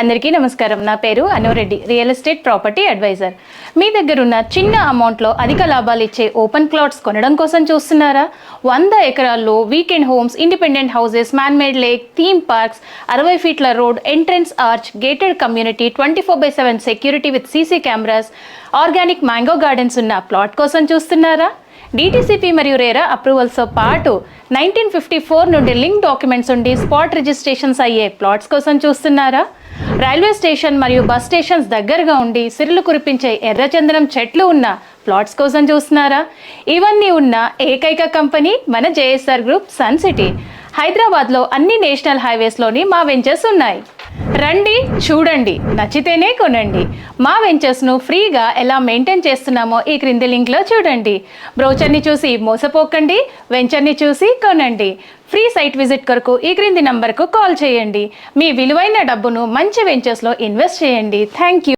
అందరికీ నమస్కారం. నా పేరు Anureddy, real estate property advisor. మీ దగ్గర ఉన్న చిన్న అమౌంట్లో అధిక లాభాలు ఇచ్చే ఓపెన్ ప్లాట్స్ కొనడం కోసం చూస్తున్నారా? 100 ఎకరాల్లో weekend homes, independent houses, man made lake, theme parks, 60 ఫీట్ల road, entrance arch, gated community, 24/7 security with CC cameras, organic mango gardens ఉన్న ప్లాట్ కోసం చూస్తున్నారా? DTCP మరియు రేరా అప్రూవల్స్తో పాటు 1954 నుండి లింక్ డాక్యుమెంట్స్ ఉండి స్పాట్ రిజిస్ట్రేషన్స్ అయ్యే ప్లాట్స్ కోసం చూస్తున్నారా? రైల్వే స్టేషన్ మరియు బస్ స్టేషన్స్ దగ్గరగా ఉండి సిరులు కురిపించే ఎర్రచందనం చెట్లు ఉన్న ప్లాట్స్ కోసం చూస్తున్నారా? ఇవన్నీ ఉన్న ఏకైక కంపెనీ మన JSR గ్రూప్ సన్ సిటీ. హైదరాబాద్లో అన్ని నేషనల్ హైవేస్లోని మా వెంచర్స్ ఉన్నాయి. రండి, చూడండి, నచ్చితేనే కొనండి. మా వెంచర్స్ను ఫ్రీగా ఎలా మెయింటైన్ చేస్తున్నామో ఈ క్రింది లింక్లో చూడండి. బ్రోచర్ని చూసి మోసపోకండి, వెంచర్ని చూసి కొనండి. ఫ్రీ సైట్ విజిట్ కొరకు ఈ క్రింది నంబర్కు కాల్ చేయండి. మీ విలువైన డబ్బును మంచి వెంచర్స్లో ఇన్వెస్ట్ చేయండి. Thank you.